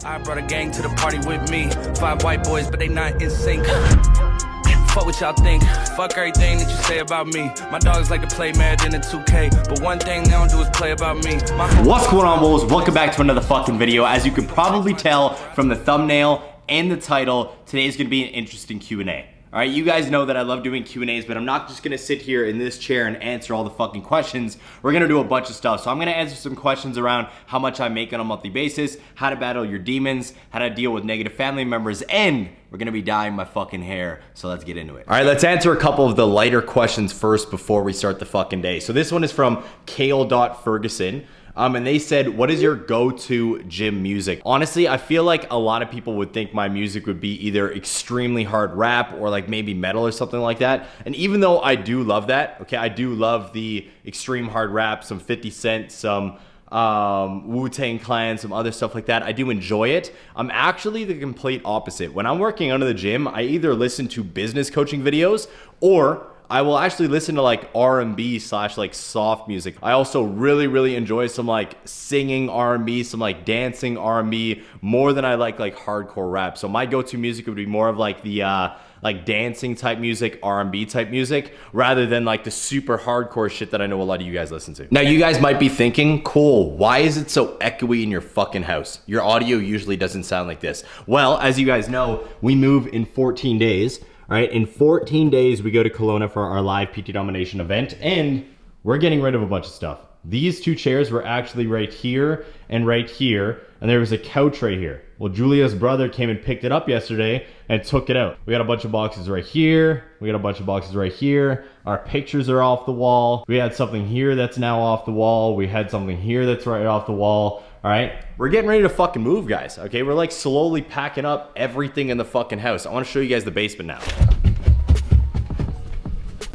I brought a gang to the party with me. 5 white boys, but they not in sync. Fuck what y'all think. Fuck everything that you say about me. My dogs like to play Madden and 2K, but one thing they don't do is play about me. What's going on, wolves? Welcome back to another fucking video. As you can probably tell from the thumbnail and the title, today's gonna be an interesting Q&A. All right, you guys know that I love doing Q&As, but I'm not just gonna sit here in this chair and answer all the fucking questions. We're gonna do a bunch of stuff. So I'm gonna answer some questions around how much I make on a monthly basis, how to battle your demons, how to deal with negative family members, and we're gonna be dyeing my fucking hair. So let's get into it. All right, let's answer a couple of the lighter questions first before we start the fucking day. So this one is from Kale.Ferguson. And they said, what is your go-to gym music? Honestly, I feel like a lot of people would think my music would be either extremely hard rap or like maybe metal or something like that. And even though I do love that, okay, I do love the extreme hard rap, some 50 Cent, some Wu-Tang Clan, some other stuff like that. I do enjoy it. I'm actually the complete opposite. When I'm working out of the gym, I either listen to business coaching videos or I will actually listen to like R&B / like soft music. I also really enjoy some like singing R&B, some like dancing R&B, more than I like hardcore rap. So my go-to music would be more of like the like dancing type music, R&B type music, rather than like the super hardcore shit that I know a lot of you guys listen to. Now you guys might be thinking, cool, why is it so echoey in your fucking house? Your audio usually doesn't sound like this. Well, as you guys know, we move in 14 days. All right, in 14 days, we go to Kelowna for our live PT Domination event, and we're getting rid of a bunch of stuff. These two chairs were actually right here, and there was a couch right here. Well, Julia's brother came and picked it up yesterday and took it out. We got a bunch of boxes right here. We got a bunch of boxes right here. Our pictures are off the wall. We had something here that's now off the wall. We had something here that's right off the wall. All right, we're getting ready to fucking move, guys. Okay, we're like slowly packing up everything in the fucking house. I want to show you guys the basement now.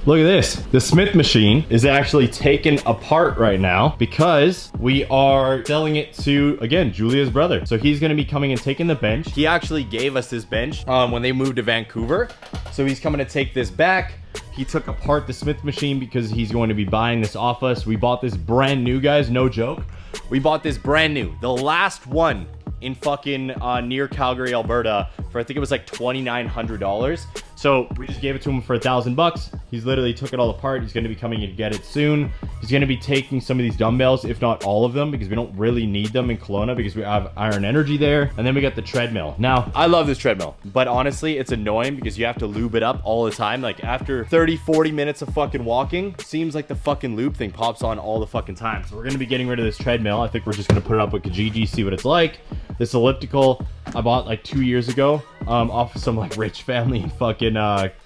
Look at this. The Smith machine is actually taken apart right now because we are selling it to, again, Julia's brother. So he's gonna be coming and taking the bench. He actually gave us this bench when they moved to Vancouver. So he's coming to take this back. He took apart the Smith machine because he's going to be buying this off us. We bought this brand new, guys, no joke. We bought this brand new, the last one in fucking near Calgary, Alberta for I think it was like $2,900. So we just gave it to him for $1,000. He's literally took it all apart. He's gonna be coming in to get it soon. He's gonna be taking some of these dumbbells, if not all of them, because we don't really need them in Kelowna because we have Iron Energy there. And then we got the treadmill. Now, I love this treadmill, but honestly, it's annoying because you have to lube it up all the time. Like after 30, 40 minutes of fucking walking, seems like the fucking lube thing pops on all the fucking time. So we're gonna be getting rid of this treadmill. I think we're just gonna put it up with Kijiji, see what it's like. This elliptical I bought like 2 years ago off of some like rich family in fucking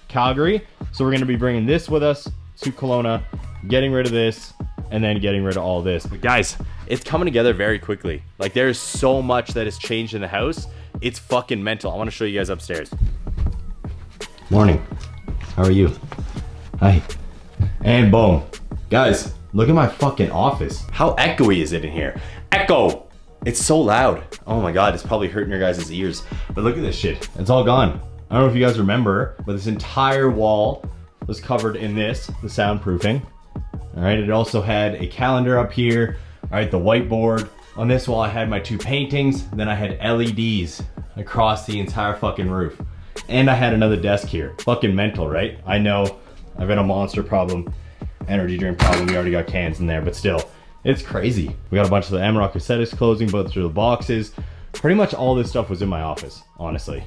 Calgary. So we're gonna be bringing this with us to Kelowna, getting rid of this, and then getting rid of all this. But guys, it's coming together very quickly. Like there's so much that has changed in the house. It's fucking mental. I wanna show you guys upstairs. Morning, how are you? Hi. And boom. Guys, look at my fucking office. How echoey is it in here? Echo! It's so loud. Oh my God, it's probably hurting your guys' ears. But look at this shit, it's all gone. I don't know if you guys remember, but this entire wall was covered in this, the soundproofing. All right, it also had a calendar up here. All right, the whiteboard. On this wall, I had my 2 paintings. Then I had LEDs across the entire fucking roof. And I had another desk here. Fucking mental, right? I know, I've got a monster problem, energy drink problem. We already got cans in there, but still. It's crazy. We got a bunch of the Amarok cassettes closing, both through the boxes. Pretty much all this stuff was in my office, honestly.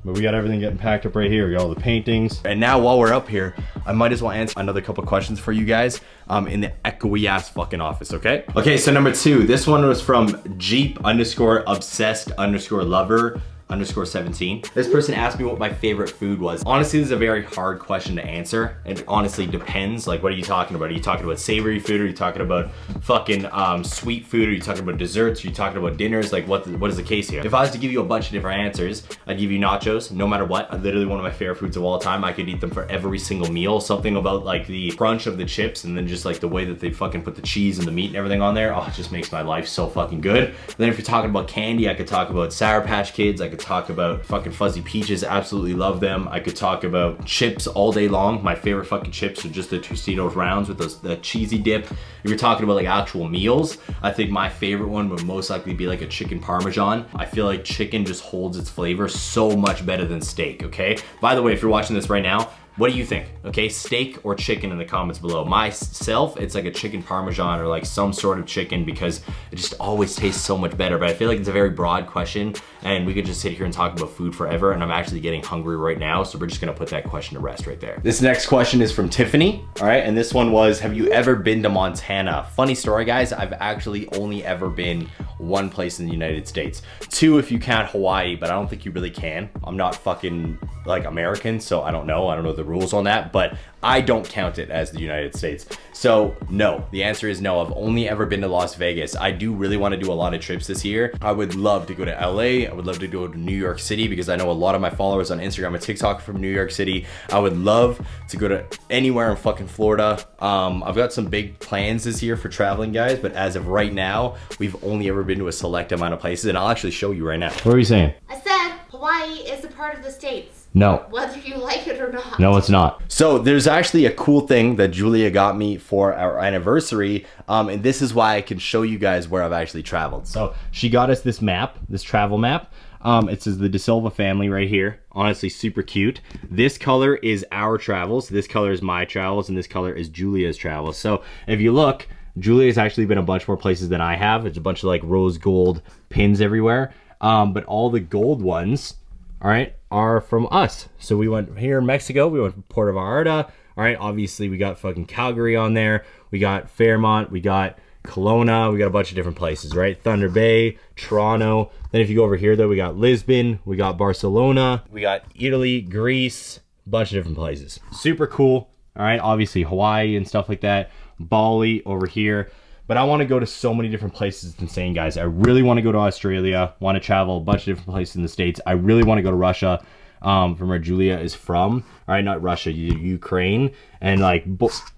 But we got everything getting packed up right here. We got all the paintings. And now while we're up here, I might as well answer another couple questions for you guys in the echoey ass fucking office, okay? Okay, so number 2, this one was from Jeep_obsessed_lover. _17. This person asked me what my favorite food was. Honestly, this is a very hard question to answer. It honestly depends. Like, what are you talking about? Are you talking about savory food? Are you talking about fucking sweet food? Are you talking about desserts? Are you talking about dinners? Like, what is the case here? If I was to give you a bunch of different answers, I'd give you nachos, no matter what. Literally one of my favorite foods of all time. I could eat them for every single meal. Something about like the crunch of the chips and then just like the way that they fucking put the cheese and the meat and everything on there. Oh, it just makes my life so fucking good. And then if you're talking about candy, I could talk about Sour Patch Kids. I could talk about fucking fuzzy peaches, absolutely love them. I could talk about chips all day long. My favorite fucking chips are just the Tostitos rounds with the cheesy dip. If you're talking about like actual meals, I think my favorite one would most likely be like a chicken parmesan. I feel like chicken just holds its flavor so much better than steak, okay? By the way, if you're watching this right now, what do you think? Okay, steak or chicken in the comments below. Myself, it's like a chicken parmesan or like some sort of chicken because it just always tastes so much better. But I feel like it's a very broad question and we could just sit here and talk about food forever, and I'm actually getting hungry right now, so we're just gonna put that question to rest right there. This next question is from Tiffany, all right? And this one was, have you ever been to Montana? Funny story, guys, I've actually only ever been one place in the United States. Two, if you count Hawaii, but I don't think you really can. I'm not fucking like American, so I don't know the rules on that, but I don't count it as the United States. So no, the answer is no. I've only ever been to Las Vegas. I do really want to do a lot of trips this year. I would love to go to LA. I would love to go to New York City because I know a lot of my followers on Instagram and TikTok are from New York City. I would love to go to anywhere in fucking Florida. I've got some big plans this year for traveling, guys, but as of right now, we've only ever been to a select amount of places, and I'll actually show you right now. What are you saying? I said Hawaii is a part of the States. No. Whether you like it or not. No, it's not. So there's actually a cool thing that Julia got me for our anniversary. And this is why I can show you guys where I've actually traveled. So she got us this map, this travel map. It says the DaSilva family right here. Honestly, super cute. This color is our travels. This color is my travels. And this color is Julia's travels. So if you look, Julia's actually been a bunch more places than I have. It's a bunch of like rose gold pins everywhere. But all the gold ones, all right, are from us. So we went here in Mexico, we went to Puerto Vallarta. All right, obviously we got fucking Calgary on there. We got Fairmont, we got Kelowna, we got a bunch of different places, right? Thunder Bay, Toronto. Then if you go over here though, we got Lisbon, we got Barcelona, we got Italy, Greece, a bunch of different places. Super cool, all right? Obviously Hawaii and stuff like that. Bali over here. But I want to go to so many different places. It's insane, guys. I really want to go to Australia, want to travel a bunch of different places in the States. I really want to go to Russia, from where Julia is from. All right, not Russia, Ukraine, and like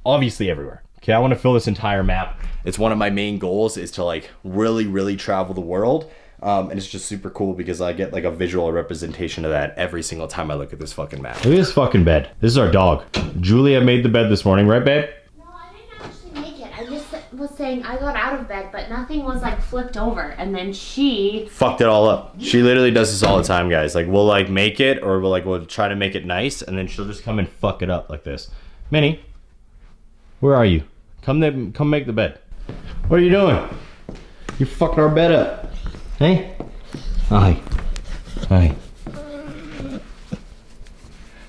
obviously everywhere. Okay, I want to fill this entire map. It's one of my main goals is to like really travel the world. And it's just super cool because I get like a visual representation of that every single time I look at this fucking map. Look at this fucking bed. This is our dog. Julia made the bed this morning, right, babe? Was saying I got out of bed, but nothing was like flipped over, and then she fucked it all up. She literally does this all the time, guys. Like we'll like make it, or we'll try to make it nice, and then she'll just come and fuck it up like this. Minnie, where are you? Come make the bed. What are you doing? You fucking our bed up. Hey? Hi. Hi.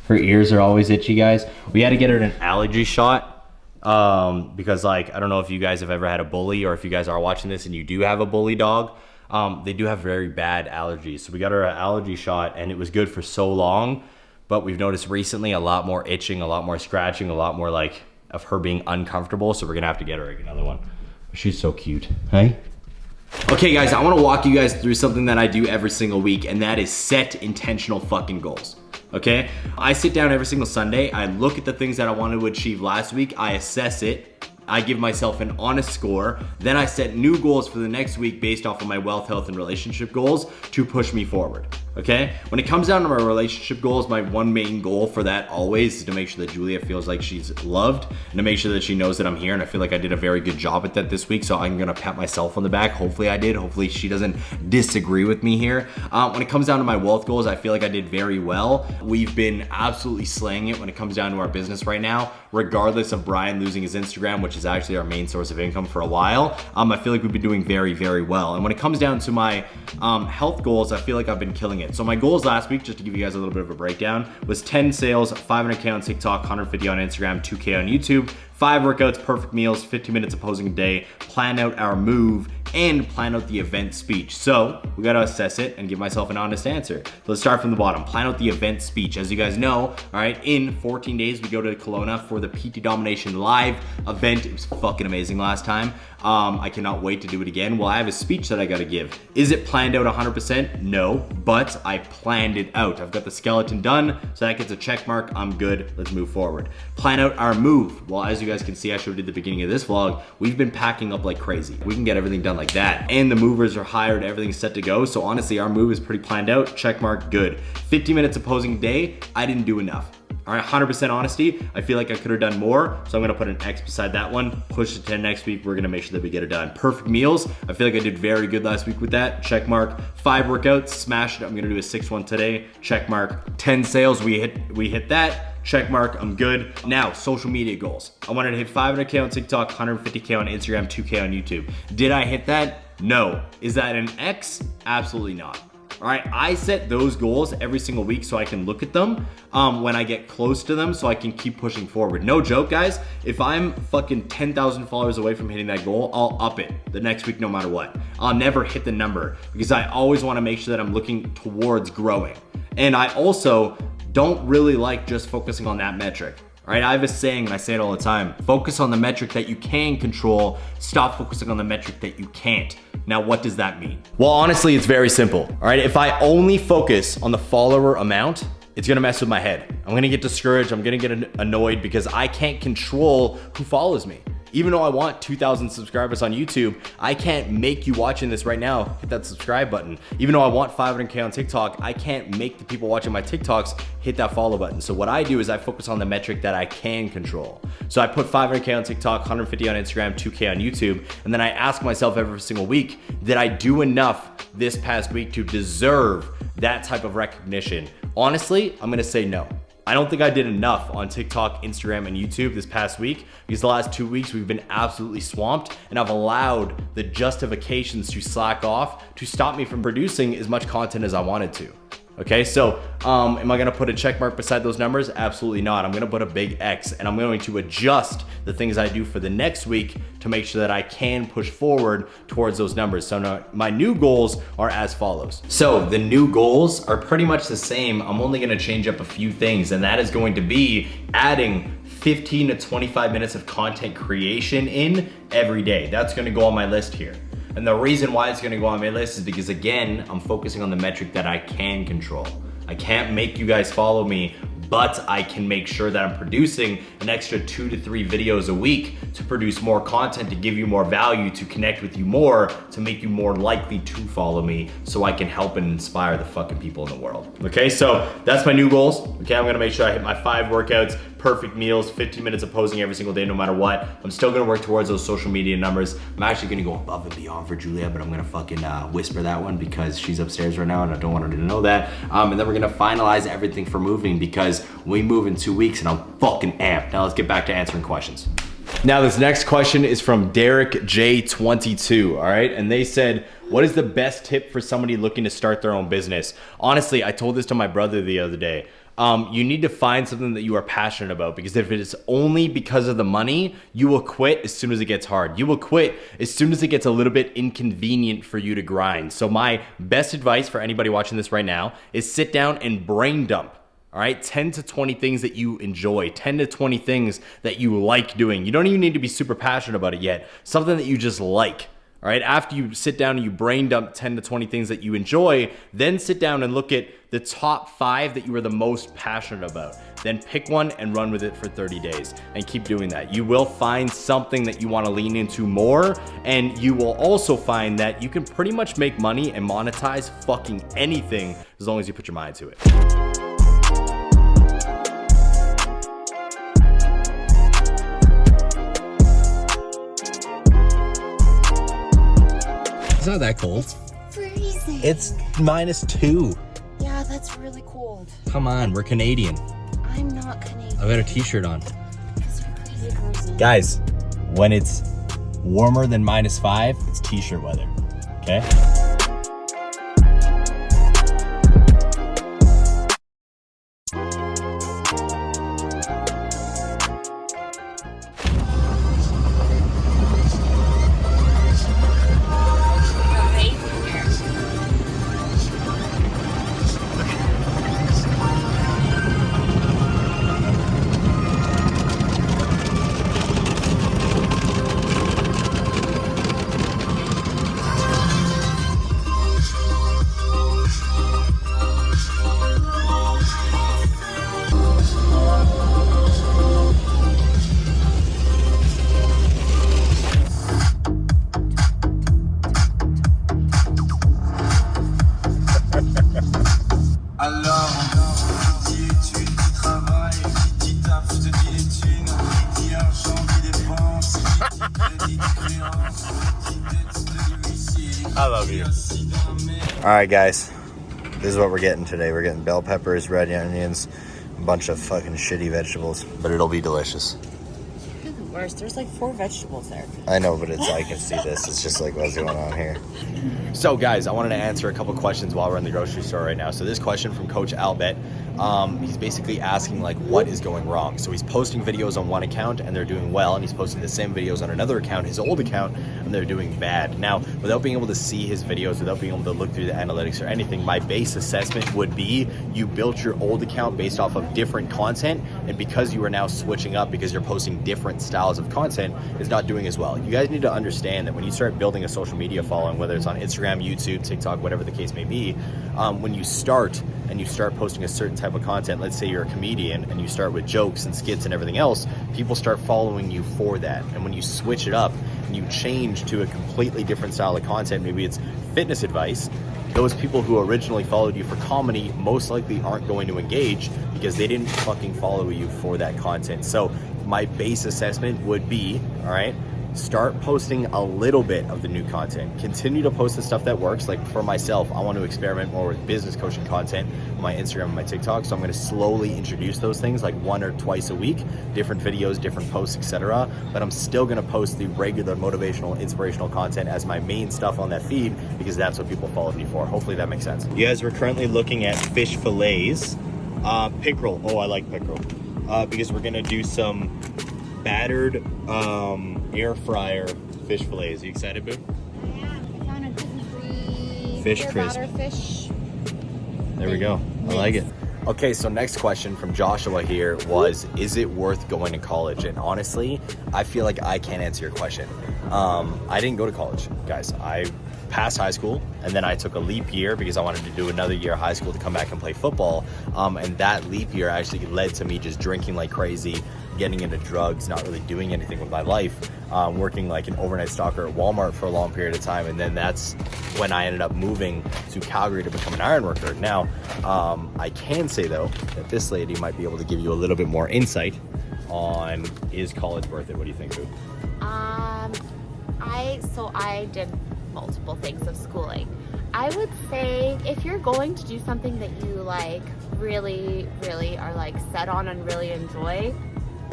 Her ears are always itchy, guys. We had to get her an allergy shot. Because like, I don't know if you guys have ever had a bully, or if you guys are watching this and you do have a bully dog, they do have very bad allergies. So we got her an allergy shot and it was good for so long, but we've noticed recently a lot more itching, a lot more scratching, a lot more like of her being uncomfortable. So we're gonna have to get her another one. She's so cute, hey? Okay guys, I wanna walk you guys through something that I do every single week, and that is set intentional fucking goals. Okay, I sit down every single Sunday, I look at the things that I wanted to achieve last week, I assess it, I give myself an honest score, then I set new goals for the next week based off of my wealth, health, and relationship goals to push me forward. Okay, when it comes down to my relationship goals, my one main goal for that always is to make sure that Julia feels like she's loved, and to make sure that she knows that I'm here, and I feel like I did a very good job at that this week, so I'm gonna pat myself on the back. Hopefully I did. Hopefully she doesn't disagree with me here. When it comes down to my wealth goals, I feel like I did very well. We've been absolutely slaying it when it comes down to our business right now, regardless of Brian losing his Instagram, which is actually our main source of income for a while. I feel like we've been doing very well. And when it comes down to my health goals, I feel like I've been killing it. So my goals last week, just to give you guys a little bit of a breakdown, was 10 sales, 500K on TikTok, 150 on Instagram, 2K on YouTube, 5 workouts, perfect meals, 15 minutes of posing a day, plan out our move, and plan out the event speech. So we gotta assess it and give myself an honest answer. So let's start from the bottom. Plan out the event speech. As you guys know, all right, in 14 days, we go to Kelowna for the PT Domination Live event. It was fucking amazing last time. I cannot wait to do it again. Well, I have a speech that I gotta give. Is it planned out 100%? No, but I planned it out. I've got the skeleton done, so that gets a check mark. I'm good, let's move forward. Plan out our move. Well, as you guys can see, I showed you at the beginning of this vlog, we've been packing up like crazy. We can get everything done like that. And the movers are hired, everything's set to go. So honestly, our move is pretty planned out, check mark, good. 50 minutes opposing a day, I didn't do enough. All right, 100% honesty, I feel like I could have done more, so I'm gonna put an X beside that one, push it to next week, we're gonna make sure that we get it done. Perfect meals, I feel like I did very good last week with that, check mark. 5 workouts, smashed it, I'm gonna do a 6th one today, check mark. 10 sales, we hit that, check mark, I'm good. Now, social media goals. I wanted to hit 500K on TikTok, 150K on Instagram, 2K on YouTube. Did I hit that? No. Is that an X? Absolutely not. All right, I set those goals every single week so I can look at them when I get close to them so I can keep pushing forward. No joke, guys. If I'm fucking 10,000 followers away from hitting that goal, I'll up it the next week no matter what. I'll never hit the number because I always want to make sure that I'm looking towards growing. And I also don't really like just focusing on that metric. All right, I have a saying, and I say it all the time, focus on the metric that you can control, stop focusing on the metric that you can't. Now, what does that mean? Well, honestly, it's very simple. All right, if I only focus on the follower amount, it's gonna mess with my head. I'm gonna get discouraged, I'm gonna get annoyed because I can't control who follows me. Even though I want 2,000 subscribers on YouTube, I can't make you watching this right now hit that subscribe button. Even though I want 500K on TikTok, I can't make the people watching my TikToks hit that follow button. So what I do is I focus on the metric that I can control. So I put 500K on TikTok, 150 on Instagram, 2K on YouTube, and then I ask myself every single week, did I do enough this past week to deserve that type of recognition? Honestly, I'm gonna say no. I don't think I did enough on TikTok, Instagram, and YouTube this past week because the last 2 weeks we've been absolutely swamped and I've allowed the justifications to slack off to stop me from producing as much content as I wanted to. Okay, so am I gonna put a check mark beside those numbers? Absolutely not. I'm gonna put a big X and I'm going to adjust the things I do for the next week to make sure that I can push forward towards those numbers. So now my new goals are as follows. So the new goals are pretty much the same. I'm only gonna change up a few things, and that is going to be adding 15 to 25 minutes of content creation in every day. That's gonna go on my list here. And the reason why it's gonna go on my list is because, again, I'm focusing on the metric that I can control. I can't make you guys follow me, but I can make sure that I'm producing an extra 2 to 3 videos a week to produce more content, to give you more value, to connect with you more, to make you more likely to follow me so I can help and inspire the fucking people in the world. Okay, so that's my new goals. Okay, I'm gonna make sure I hit my 5 workouts, perfect meals, 15 minutes of posing every single day no matter what. I'm still gonna work towards those social media numbers. I'm actually gonna go above and beyond for Julia, but I'm gonna fucking whisper that one because she's upstairs right now and I don't want her to know that. And then we're gonna finalize everything for moving because we move in 2 weeks and I'm fucking amped. Now let's get back to answering questions. Now this next question is from Derek J22, all right? And they said, what is the best tip for somebody looking to start their own business? Honestly, I told this to my brother the other day. You need to find something that you are passionate about, because if it is only because of the money, you will quit as soon as it gets hard. You will quit as soon as it gets a little bit inconvenient for you to grind. So my best advice for anybody watching this right now is sit down and brain dump. All right, 10 to 20 things that you enjoy, 10 to 20 things that you like doing. You don't even need to be super passionate about it yet. Something that you just like. All right, after you sit down and you brain dump 10 to 20 things that you enjoy, then sit down and look at the top 5 that you are the most passionate about. Then pick one and run with it for 30 days and keep doing that. You will find something that you want to lean into more, and you will also find that you can pretty much make money and monetize fucking anything as long as you put your mind to it. It's not that cold. It's freezing. It's -2. Yeah, that's really cold. Come on, we're Canadian. I'm not Canadian. I've got a t-shirt on. Because you're a crazy person. Guys, when it's warmer than -5, it's t-shirt weather, okay? Alors, qui dit études, dit travail, qui dit taf, je te dis les thunes, qui dit argent, dit dépenses, qui dit créance, qui dette de l'huissier. I love you. All right, guys. This is what we're getting today. We're getting bell peppers, red onions, a bunch of fucking shitty vegetables, but it'll be delicious. You're the worst. There's like 4 vegetables there. I know, but I can see this. It's just like what's going on here. So, guys, I wanted to answer a couple questions while we're in the grocery store right now. So this question from Coach Albert, he's basically asking like what is going wrong. So he's posting videos on one account and they're doing well, and he's posting the same videos on another account, his old account, and they're doing bad. Now, without being able to see his videos, without being able to look through the analytics or anything, my base assessment would be you built your old account based off of different content, and because you are now switching up because you're posting different styles of content, it's not doing as well. You guys need to understand that when you start building a social media following, whether it's on Instagram, YouTube, TikTok, whatever the case may be, when you start posting a certain type of content, let's say you're a comedian and you start with jokes and skits and everything else, people start following you for that. And when you switch it up and you change to a completely different style of content, maybe it's fitness advice, those people who originally followed you for comedy most likely aren't going to engage because they didn't fucking follow you for that content. So my base assessment would be, all right, start posting a little bit of the new content. Continue to post the stuff that works. Like for myself, I want to experiment more with business coaching content on my Instagram and my TikTok. So I'm going to slowly introduce those things like 1 or twice a week, different videos, different posts, etc. But I'm still going to post the regular motivational, inspirational content as my main stuff on that feed because that's what people follow me for. Hopefully that makes sense. You guys, we're currently looking at fish fillets. Pickerel. Oh, I like pickerel. Because we're going to do some battered air fryer fish fillets. Are you excited, Boo? Yeah, I found a gluten-free Fish peanut crisp. butter fish. There we go. I like it. Okay, so next question from Joshua here was, is it worth going to college? And honestly, I feel like I can't answer your question. I didn't go to college, guys. I passed high school, and then I took a leap year because I wanted to do another year of high school to come back and play football. And that leap year actually led to me just drinking like crazy, getting into drugs, not really doing anything with my life, working like an overnight stalker at Walmart for a long period of time. And then that's when I ended up moving to Calgary to become an iron worker. Now, I can say though, that this lady might be able to give you a little bit more insight on, is college worth it? What do you think, Boo? I did multiple things of schooling. I would say if you're going to do something that you like really, really are like set on and really enjoy,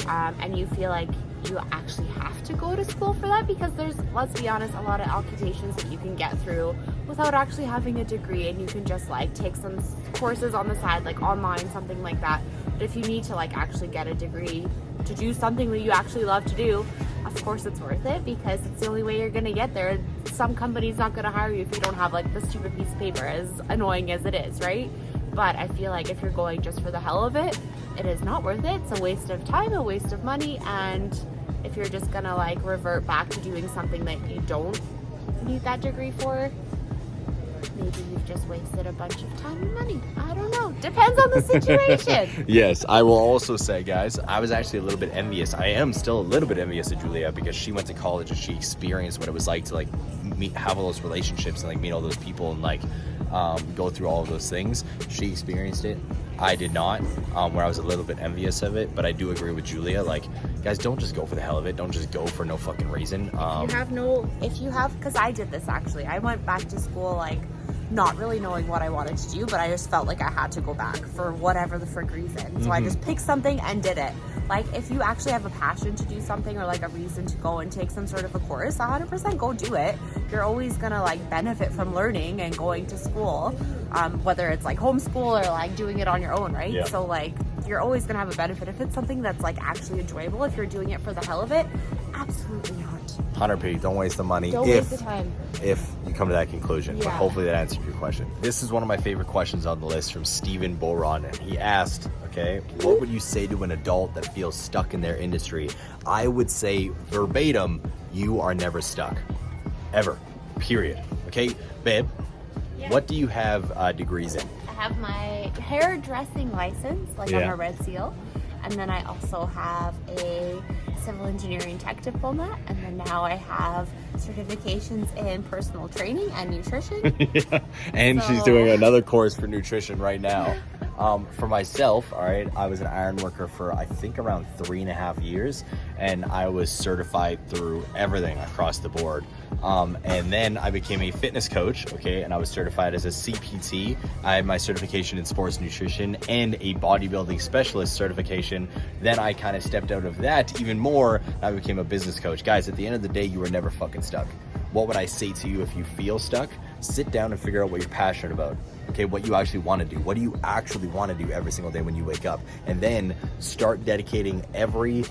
and you feel like you actually have to go to school for that, because there's, let's be honest, a lot of occupations that you can get through without actually having a degree, and you can just like take some courses on the side, like online, something like that. But if you need to like actually get a degree to do something that you actually love to do, of course it's worth it, because it's the only way you're gonna get there. Some company's not gonna hire you if you don't have like the stupid piece of paper, as annoying as it is, right? But I feel like if you're going just for the hell of it, it is not worth it. It's a waste of time, a waste of money, and if you're just gonna like revert back to doing something that you don't need that degree for, maybe you've just wasted a bunch of time and money. I don't know. Depends on the situation. Yes, I will also say, guys, I was actually a little bit envious. I am still a little bit envious of Julia because she went to college and she experienced what it was like to like have all those relationships and like meet all those people and like go through all of those things. She experienced it. I did not, where I was a little bit envious of it, but I do agree with Julia. Like, guys, don't just go for the hell of it. Don't just go for no fucking reason. Because I did this actually. I went back to school like not really knowing what I wanted to do, but I just felt like I had to go back for whatever the frick reason. So I just picked something and did it. Like, if you actually have a passion to do something or like a reason to go and take some sort of a course, 100% go do it. You're always gonna like benefit from learning and going to school, whether it's like homeschool or like doing it on your own, right? Yeah. So like, you're always gonna have a benefit. If it's something that's like actually enjoyable, if you're doing it for the hell of it, absolutely not. 100p, don't waste the money. Don't waste the time. If you come to that conclusion. But Yeah. hopefully that answered your question. This is one of my favorite questions on the list from Stephen Boron, and he asked, okay, what would you say to an adult that feels stuck in their industry? I would say verbatim, you are never stuck. Ever. Period. Okay, babe, what do you have degrees in? I have my hairdressing license, like I'm Yeah. a Red Seal, and then I also have a civil engineering tech diploma, and then now I have certifications in personal training and nutrition. Yeah. And she's So- doing another course for nutrition right now. For myself, all right, I was an iron worker for I think around 3.5 years, and I was certified through everything across the board. And then I became a fitness coach, okay, and I was certified as a CPT. I had my certification in sports nutrition and a bodybuilding specialist certification. Then I kind of stepped out of that even more, and I became a business coach. Guys, at the end of the day, you are never fucking stuck. What would I say to you if you feel stuck? Sit down and figure out what you're passionate about. Okay, what you actually want to do. What do you actually want to do every single day when you wake up? And then start dedicating every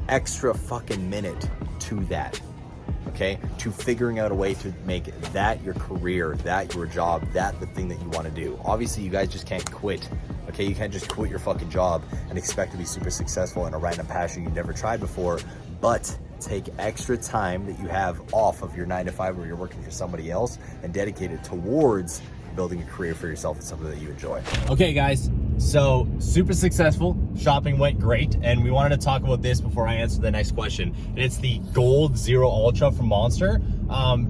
extra fucking minute to that. Okay, to figuring out a way to make that your career, that your job, that the thing that you want to do. Obviously, you guys just can't quit. Okay, you can't just quit your fucking job and expect to be super successful in a random passion you've never tried before. But take extra time that you have off of your 9 to 5 where you're working for somebody else and dedicate it towards building a career for yourself and something that you enjoy. Okay, guys, so super successful. Shopping went great, and we wanted to talk about this before I answer the next question. And it's the Gold Zero Ultra from Monster.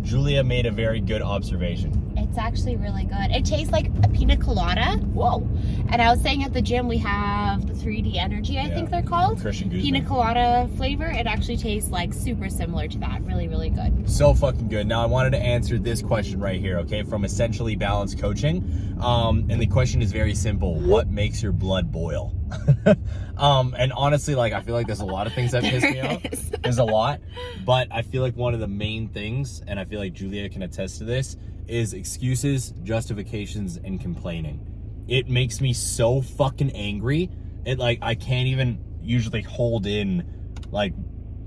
Julia made a very good observation. It's actually really good. It tastes like a pina colada. Whoa. And I was saying at the gym, we have the 3D Energy, I think they're called. Christian Guzman. Pina colada flavor. It actually tastes like super similar to that. Really, really good. So fucking good. Now I wanted to answer this question right here, okay, from Essentially Balanced Coaching. And the question is very simple. What makes your blood boil? And honestly, like, I feel like there's a lot of things that piss me off. There's a lot. But I feel like one of the main things, and I feel like Julia can attest to this, is excuses, justifications, and complaining. It makes me so fucking angry. It, like, I can't even usually hold in, like,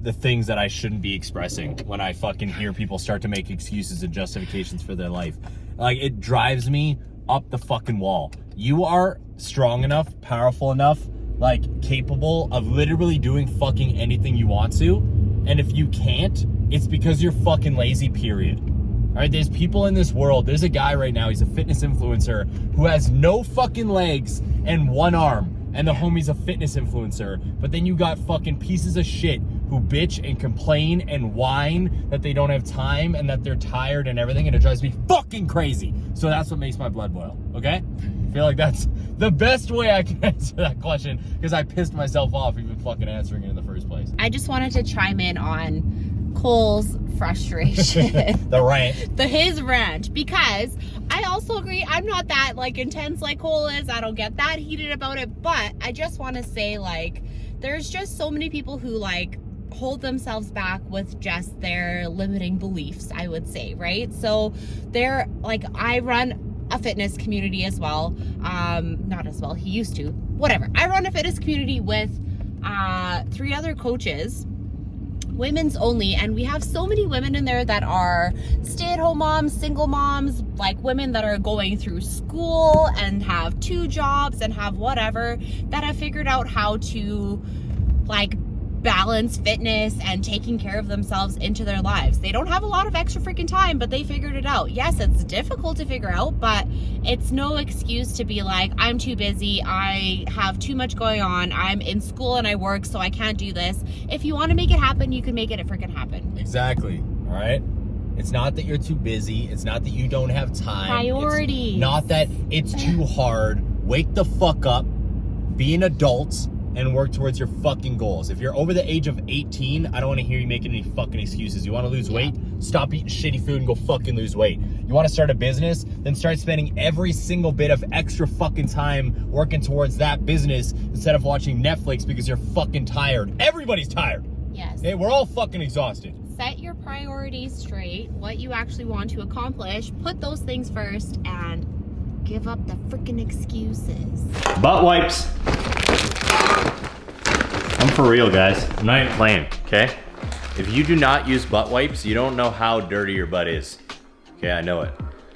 the things that I shouldn't be expressing when I fucking hear people start to make excuses and justifications for their life. Like, it drives me up the fucking wall. You are strong enough, powerful enough, like, capable of literally doing fucking anything you want to. And if you can't, it's because you're fucking lazy, period. All right, there's people in this world. There's a guy right now, he's a fitness influencer who has no fucking legs and one arm. And the homie's a fitness influencer. But then you got fucking pieces of shit who bitch and complain and whine that they don't have time and that they're tired and everything. And it drives me fucking crazy. So that's what makes my blood boil, okay? I feel like that's the best way I can answer that question because I pissed myself off even fucking answering it in the first place. I just wanted to chime in on Cole's frustration. The rant. His rant, because I also agree, I'm not that like intense like Cole is. I don't get that heated about it, but I just want to say, like, there's just so many people who like hold themselves back with just their limiting beliefs, I would say, right? So they're like, I run a fitness community as well. Not as well, he used to, whatever. I run a fitness community with 3 other coaches, women's only, and we have so many women in there that are stay-at-home moms, single moms, like women that are going through school and have 2 jobs and have whatever, that have figured out how to like balance fitness and taking care of themselves into their lives. They don't have a lot of extra freaking time, but they figured it out. Yes, it's difficult to figure out, but it's no excuse to be like, I'm too busy, I have too much going on, I'm in school and I work, so I can't do this. If you want to make it happen, you can make it freaking happen. Exactly. All right. It's not that you're too busy. It's not that you don't have time. Priorities. It's not that it's too hard. Wake the fuck up, be an adult, and work towards your fucking goals. If you're over the age of 18, I don't want to hear you making any fucking excuses. You want to lose weight? Stop eating shitty food and go fucking lose weight. You want to start a business? Then start spending every single bit of extra fucking time working towards that business instead of watching Netflix because you're fucking tired. Everybody's tired. Yes. Okay, we're all fucking exhausted. Set your priorities straight, what you actually want to accomplish, put those things first, and give up the freaking excuses. Butt wipes. I'm for real, guys. I'm not even playing, okay? If you do not use butt wipes, you don't know how dirty your butt is. Okay, I know it.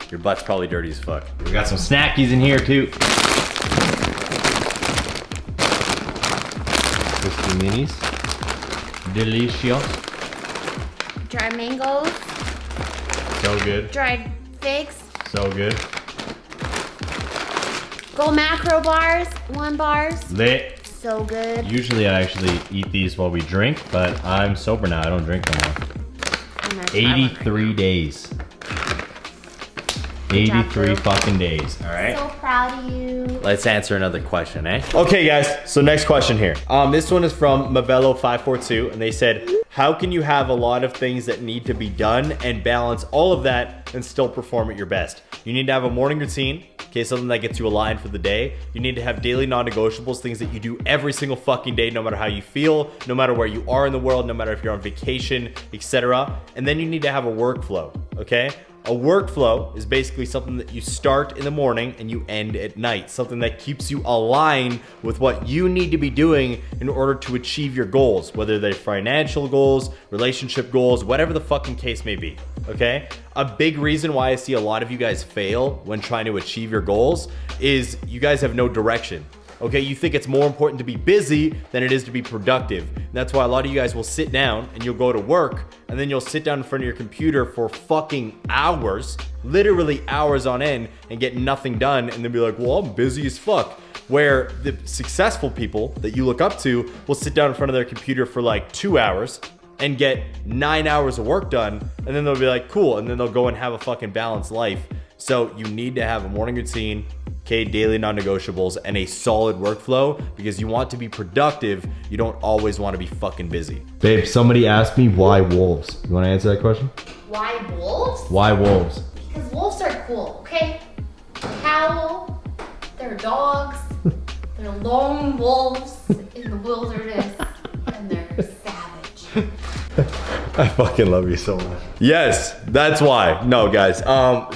Your butt's probably dirty as fuck. We got some snackies in here, too. Crispy minis. Delicious. Dried mangoes, So good. dried figs, So good. Go Macro bars, 1 bars, Lit. so good. Usually I actually eat these while we drink, but I'm sober now. I don't drink no more. I'm gonna try one right 83 days. 83 fucking days, all right? So proud of you. Let's answer another question, eh? Okay, guys, so next question here. This one is from Mavello542, and they said, how can you have a lot of things that need to be done and balance all of that and still perform at your best? You need to have a morning routine, okay, something that gets you aligned for the day. You need to have daily non-negotiables, things that you do every single fucking day, no matter how you feel, no matter where you are in the world, no matter if you're on vacation, etc. And then you need to have a workflow, okay? A workflow is basically something that you start in the morning and you end at night. Something that keeps you aligned with what you need to be doing in order to achieve your goals, whether they're financial goals, relationship goals, whatever the fucking case may be, okay? A big reason why I see a lot of you guys fail when trying to achieve your goals is you guys have no direction. Okay, you think it's more important to be busy than it is to be productive. And that's why a lot of you guys will sit down and you'll go to work and then you'll sit down in front of your computer for fucking hours, literally hours on end, and get nothing done and then be like, well, I'm busy as fuck. Where the successful people that you look up to will sit down in front of their computer for like 2 hours and get 9 hours of work done, and then they'll be like, cool, and then they'll go and have a fucking balanced life. So you need to have a morning routine, okay, daily non-negotiables, and a solid workflow because you want to be productive. You don't always want to be fucking busy. Babe, somebody asked me why wolves. You want to answer that question? Why wolves? Why wolves? Because wolves are cool, okay? They howl, they're dogs, they're lone wolves in the wilderness, and they're savage. I fucking love you so much. Yes, that's why. No, guys.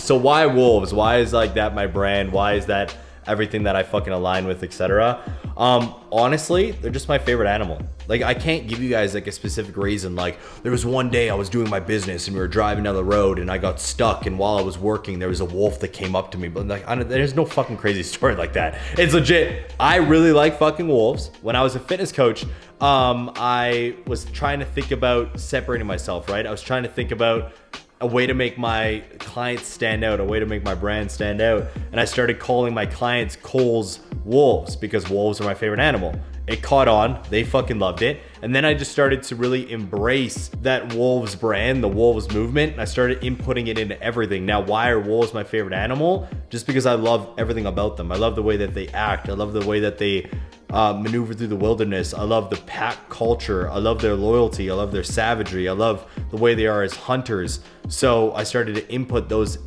So why wolves? Why is like that my brand? Why is that everything that I fucking align with, etc.? Honestly, they're just my favorite animal. Like, I can't give you guys like a specific reason. Like, there was one day I was doing my business and we were driving down the road and I got stuck, and while I was working there was a wolf that came up to me. But like, there's no fucking crazy story like that. It's legit. I really like fucking wolves. When I was a fitness coach, I was trying to think about separating myself, right? I was trying to think about a way to make my clients stand out, a way to make my brand stand out. And I started calling my clients Cole's Wolves because wolves are my favorite animal. It caught on, they fucking loved it. And then I just started to really embrace that wolves brand, the wolves movement. And I started inputting it into everything. Now, why are wolves my favorite animal? Just because I love everything about them. I love the way that they act. I love the way that they maneuver through the wilderness. I love the pack culture. I love their loyalty. I love their savagery. I love the way they are as hunters. So I started to input those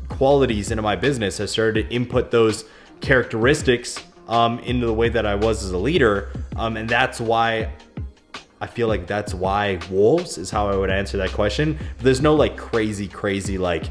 qualities into my business. I started to input those characteristics into the way that I was as a leader. And that's why I feel like that's why wolves is how I would answer that question. But there's no like crazy like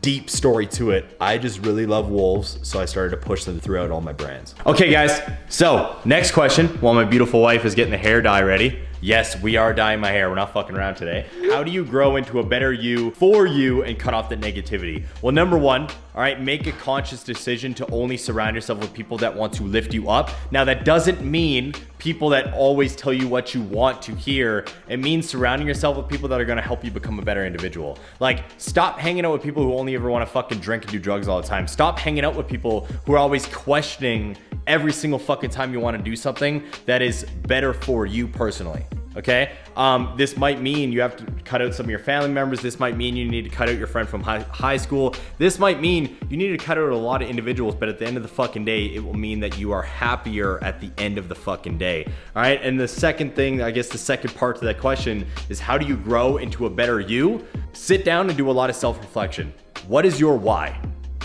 deep story to it. I just really love wolves, so I started to push them throughout all my brands. Okay guys, so next question while my beautiful wife is getting the hair dye ready. Yes, we are dyeing my hair. We're not fucking around today. How do you grow into a better you for you and cut off the negativity? Well, number one, all right, make a conscious decision to only surround yourself with people that want to lift you up. Now, that doesn't mean people that always tell you what you want to hear. It means surrounding yourself with people that are gonna help you become a better individual. Like, stop hanging out with people who only ever wanna fucking drink and do drugs all the time. Stop hanging out with people who are always questioning every single fucking time you wanna do something that is better for you personally. Okay, this might mean you have to cut out some of your family members. This might mean you need to cut out your friend from high school. This might mean you need to cut out a lot of individuals, but at the end of the fucking day, it will mean that you are happier at the end of the fucking day. All right, and the second thing, I guess the second part to that question is, how do you grow into a better you? Sit down and do a lot of self-reflection. What is your why?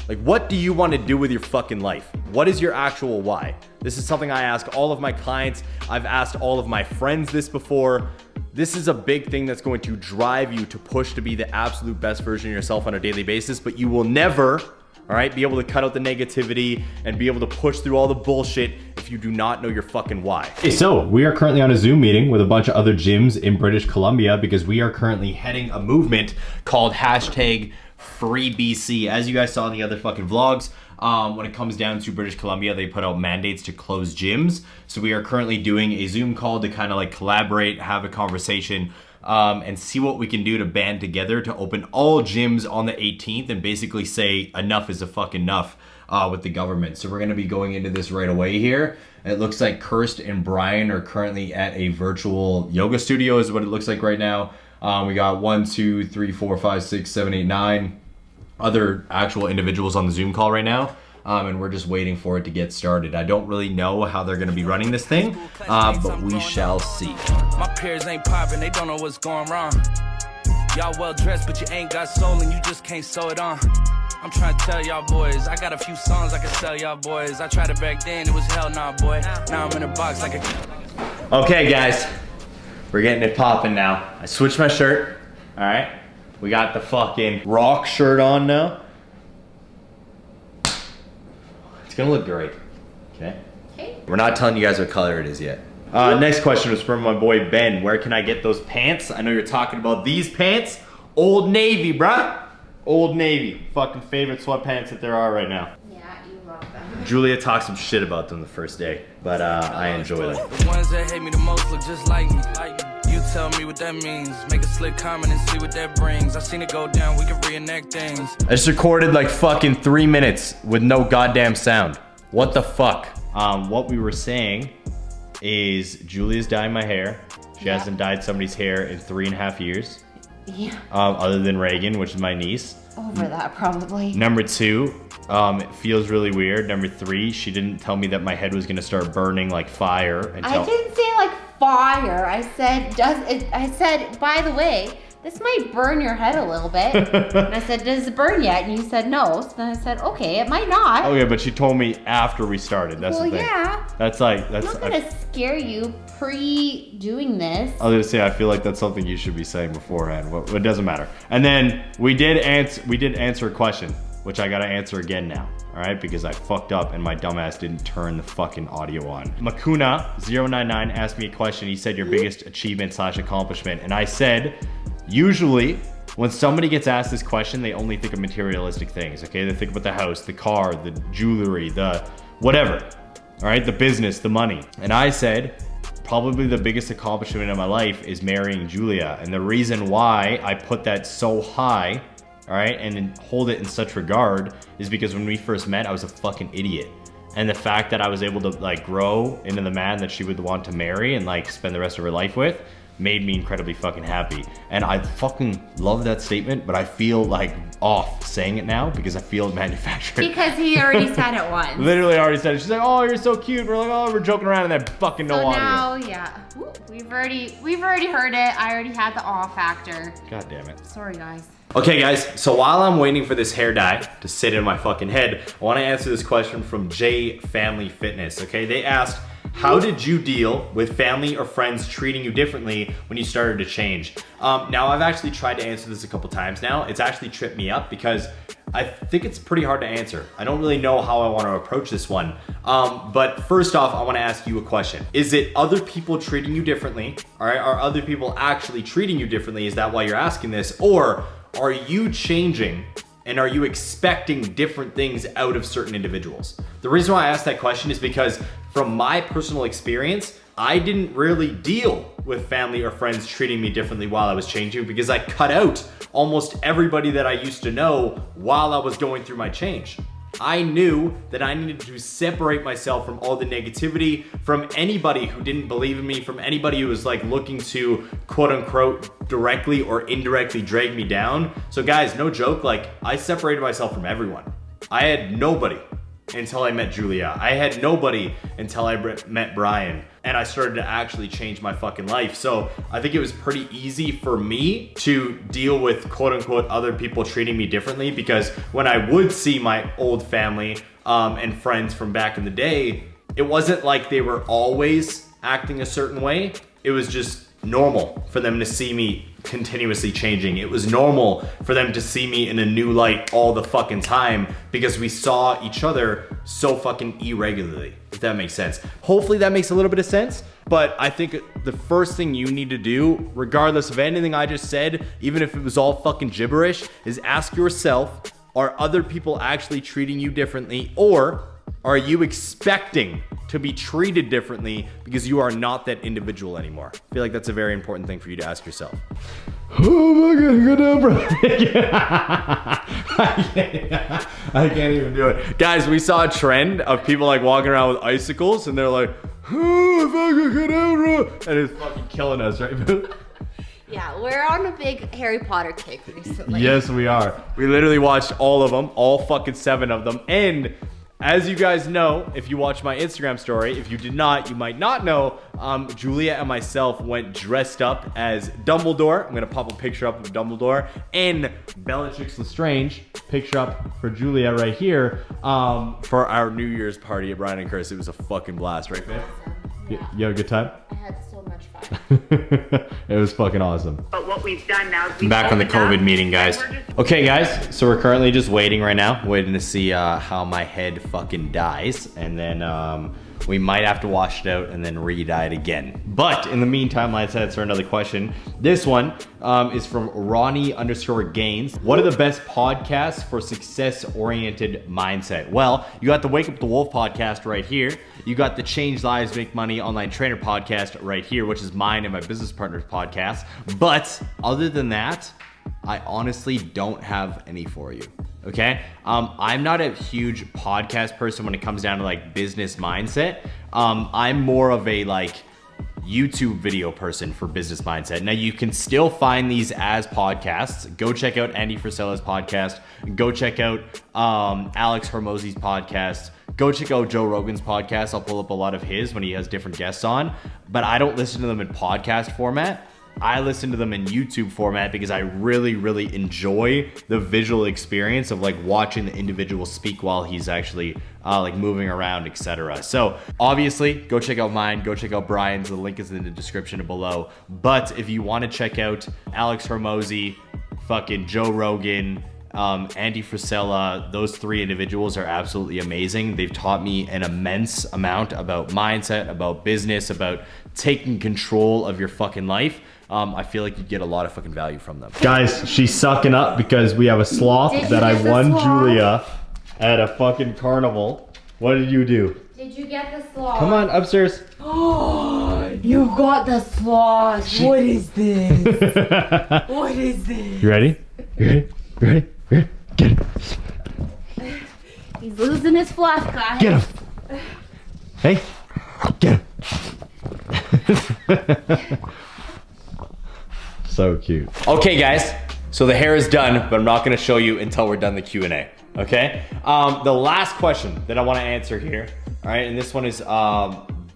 Like, what do you want to do with your fucking life? What is your actual why? This is something I ask all of my clients. I've asked all of my friends this before. This is a big thing that's going to drive you to push to be the absolute best version of yourself on a daily basis, but you will never, all right, be able to cut out the negativity and be able to push through all the bullshit if you do not know your fucking why. Okay, so we are currently on a Zoom meeting with a bunch of other gyms in British Columbia because we are currently heading a movement called #FreeBC. As you guys saw in the other fucking vlogs, when it comes down to British Columbia, they put out mandates to close gyms. So we are currently doing a Zoom call to kind of like collaborate, have a conversation, and see what we can do to band together to open all gyms on the 18th and basically say enough is a fuck enough with the government. So we're gonna be going into this right away here. It looks like Kirst and Brian are currently at a virtual yoga studio is what it looks like right now. We got 1, 2, 3, 4, 5, 6, 7, 8, 9. other actual individuals on the Zoom call right now. And we're just waiting for it to get started. I don't really know how they're gonna be running this thing, but we shall see. My peers ain't popping, they don't know what's going wrong. Y'all well dressed, but you ain't got soul and you just can't sew it on. I'm trying to tell y'all boys, I got a few songs I can sell y'all boys. I tried it back then, it was hell nah, boy. Now I'm in a box like a... Okay, guys, we're getting it popping now. I switched my shirt, all right? We got the fucking rock shirt on now. It's gonna look great, okay? Okay. We're not telling you guys what color it is yet. Next question was from my boy Ben. Where can I get those pants? I know you're talking about these pants. Old Navy, bruh. Old Navy. Fucking favorite sweatpants that there are right now. Yeah, you love them. Julia talked some shit about them the first day, but I enjoy them. The ones that hate me the most look just like me. You tell me what that means. Make a slick comment and see what that brings. I've seen it go down, we can reenact things. I just recorded like fucking 3 minutes with no goddamn sound. What the fuck? What we were saying is Julia's dyeing my hair. She hasn't dyed somebody's hair in 3.5 years. Yeah, Other than Reagan, which is my niece. over that probably. Number 2, it feels really weird. Number 3, she didn't tell me that my head was gonna start burning like fire until... I didn't say like fire. I said, I said, by the way, this might burn your head a little bit. And I said, does it burn yet? And you said no. So then I said, okay, it might not. Okay, but she told me after we started. That's Well, the thing. yeah. That's like, I'm that's... not gonna scare you pre-doing this. I was gonna say, I feel like that's something you should be saying beforehand. Well, it doesn't matter. And then we did answer a question, which I gotta answer again now. All right, because I fucked up and my dumbass didn't turn the fucking audio on. Makuna099 asked me a question. He said, your biggest achievement / accomplishment. And I said, usually when somebody gets asked this question, they only think of materialistic things, okay? They think about the house, the car, the jewelry, the whatever, all right? The business, the money. And I said, probably the biggest accomplishment in my life is marrying Julia. And the reason why I put that so high, all right, and hold it in such regard is because when we first met, I was a fucking idiot. And the fact that I was able to like grow into the man that she would want to marry and like spend the rest of her life with made me incredibly fucking happy. And I fucking love that statement, but I feel like off saying it now because I feel manufactured. Because he already said it once. Literally already said it. She's like, oh, you're so cute. We're like, oh, we're joking around and then fucking no So audio. now, yeah, Woo, we've already heard it. I already had the awe factor. God damn it. Sorry, guys. Okay guys, so while I'm waiting for this hair dye to sit in my fucking head, I wanna answer this question from J Family Fitness, okay? They asked, how did you deal with family or friends treating you differently when you started to change? Now I've actually tried to answer this a couple times now. It's actually tripped me up because I think it's pretty hard to answer. I don't really know how I wanna approach this one. But first off, I wanna ask you a question. Is it other people treating you differently? All right, are other people actually treating you differently? Is that why you're asking this? Or are you changing and are you expecting different things out of certain individuals? The reason why I asked that question is because from my personal experience, I didn't really deal with family or friends treating me differently while I was changing because I cut out almost everybody that I used to know while I was going through my change. I knew that I needed to separate myself from all the negativity, from anybody who didn't believe in me, from anybody who was like looking to quote unquote directly or indirectly drag me down. So guys, no joke, like I separated myself from everyone. I had nobody until I met Julia. I had nobody until I met Brian. And I started to actually change my fucking life. So I think it was pretty easy for me to deal with quote unquote other people treating me differently because when I would see my old family and friends from back in the day, it wasn't like they were always acting a certain way. It was just normal for them to see me continuously changing. It was normal for them to see me in a new light all the fucking time because we saw each other so fucking irregularly, if that makes sense. Hopefully that makes a little bit of sense, but I think the first thing you need to do, regardless of anything I just said, even if it was all fucking gibberish, is ask yourself, are other people actually treating you differently, or are you expecting to be treated differently because you are not that individual anymore? I feel like that's a very important thing for you to ask yourself. Oh my God, good job, bro. I can't even do it. Guys, we saw a trend of people like walking around with icicles and they're like, oh, fucking good job, bro. And it's fucking killing us, right, bro? Yeah, we're on a big Harry Potter kick recently. Yes, we are. We literally watched all of them, all fucking 7 of them. And as you guys know, if you watch my Instagram story, if you did not, you might not know, Julia and myself went dressed up as Dumbledore. I'm gonna pop a picture up of Dumbledore and Bellatrix Lestrange. Picture up for Julia right here for our New Year's party at Brian and Chris. It was a fucking blast, right, babe? You had a good time? I had so much fun. It was fucking awesome. But what we've done now is we've Back on the opened up, COVID meeting, guys. and we're just- Okay, guys, so we're currently just waiting right now, waiting to see how my head fucking dies, and then we might have to wash it out and then re-dye it again. But in the meantime, let's answer another question. This one is from Ronnie_Gaines. What are the best podcasts for success-oriented mindset? Well, you got the Wake Up the Wolf podcast right here. You got the Change Lives, Make Money Online Trainer podcast right here, which is mine and my business partner's podcast. But other than that, I honestly don't have any for you. Okay, I'm not a huge podcast person when it comes down to like business mindset. I'm more of a like YouTube video person for business mindset. Now you can still find these as podcasts. Go check out Andy Frisella's podcast. Go check out Alex Hormozzi's podcast. Go check out Joe Rogan's podcast. I'll pull up a lot of his when he has different guests on, but I don't listen to them in podcast format. I listen to them in YouTube format because I really, really enjoy the visual experience of like watching the individual speak while he's actually like moving around, etc. So obviously go check out mine, go check out Brian's, the link is in the description below. But if you want to check out Alex Hormozzi, fucking Joe Rogan, Andy Frisella, those 3 individuals are absolutely amazing. They've taught me an immense amount about mindset, about business, about taking control of your fucking life. I feel like you get a lot of fucking value from them. Guys, she's sucking up because we have a sloth that I won Julia at a fucking carnival. What did you do? Did you get the sloth? Come on, upstairs. You got the sloth. What is this? What is this? You ready? You ready? You ready? You ready? Get him. He's losing his fluff, guys. Get him. Hey, get him. So cute. Okay, guys. So the hair is done, but I'm not gonna show you until we're done the Q&A. Okay. The last question that I want to answer here, all right, and this one is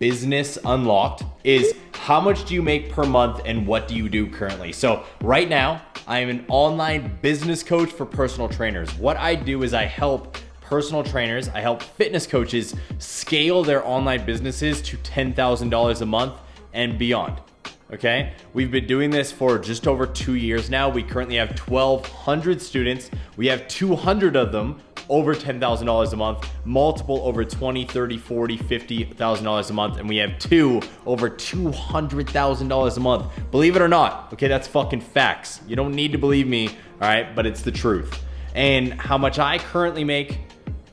Business Unlocked, is how much do you make per month and what do you do currently? So right now, I am an online business coach for personal trainers. What I do is I help personal trainers, I help fitness coaches scale their online businesses to $10,000 a month and beyond. Okay, we've been doing this for just over 2 years now. We currently have 1,200 students. We have 200 of them over $10,000 a month, multiple over $20,000, $30,000, $40,000, $50,000 a month, and we have 2 over $200,000 a month. Believe it or not, okay, that's fucking facts. You don't need to believe me, all right, but it's the truth. And how much I currently make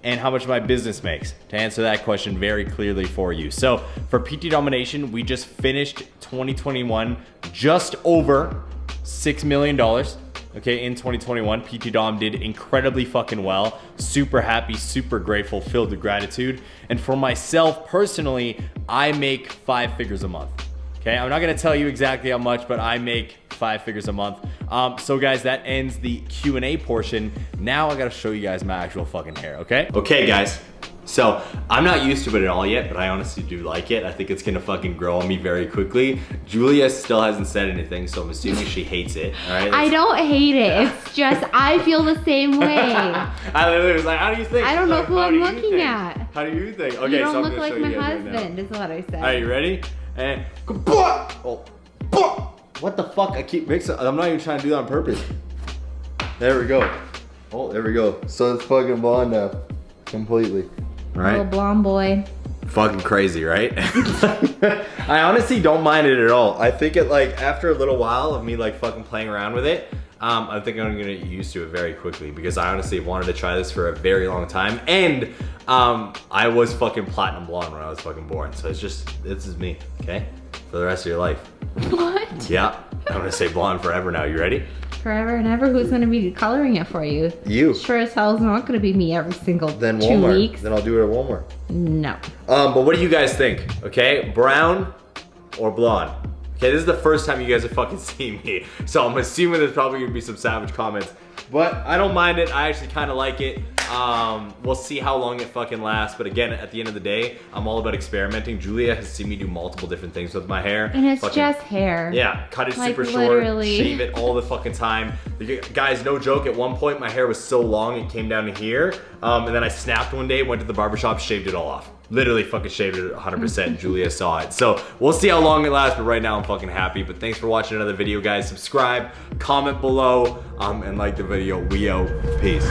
and how much my business makes, to answer that question very clearly for you. So for PT Domination, we just finished 2021 just over $6 million. Okay, in 2021, PT Dom did incredibly fucking well. Super happy, super grateful, filled with gratitude. And for myself personally, I make 5 figures a month. Okay, I'm not gonna tell you exactly how much, but I make 5 figures a month. So guys, that ends the Q&A portion. Now I gotta show you guys my actual fucking hair, okay? Okay guys, so I'm not used to it at all yet, but I honestly do like it. I think it's gonna fucking grow on me very quickly. Julia still hasn't said anything, so I'm assuming she hates it, all right? I don't hate it. It's just I feel the same way. I literally was like, how do you think? I don't know Like, who how I'm do you looking think? at. How do you think? Okay, You don't so I'm look gonna like show my you guys right now. husband, is what I said. Are you ready? And what the fuck? I keep mixing. I'm not even trying to do that on purpose. There we go. Oh, there we go. So it's fucking blonde now, completely. Little Right? blonde boy. Fucking crazy, right? I honestly don't mind it at all. I think it like after a little while of me like fucking playing around with it, I think I'm gonna get used to it very quickly because I honestly wanted to try this for a very long time. And I was fucking platinum blonde when I was fucking born. So it's just, this is me, okay? For the rest of your life. What? Yeah, I'm gonna say blonde forever now. You ready? Forever and ever, who's gonna be coloring it for you? You. Sure as hell is not gonna be me every single Then 2 Walmart. weeks. Then I'll do it at Walmart. No. But what do you guys think? Okay, brown or blonde? Okay, this is the first time you guys have fucking seen me, so I'm assuming there's probably gonna be some savage comments, but I don't mind it. I actually kind of like it. We'll see how long it fucking lasts, but again, at the end of the day, I'm all about experimenting. Julia has seen me do multiple different things with my hair. And it's Fucking- just hair. Yeah, cut it Like, super literally. short, shave it all the fucking time. Guys, no joke, at one point my hair was so long it came down to here, and then I snapped one day, went to the barbershop, shaved it all off. Literally fucking shaved it 100%. Julia saw it. So we'll see how long it lasts, but right now I'm fucking happy. But thanks for watching another video, guys. Subscribe, comment below, and like the video. We out. Peace.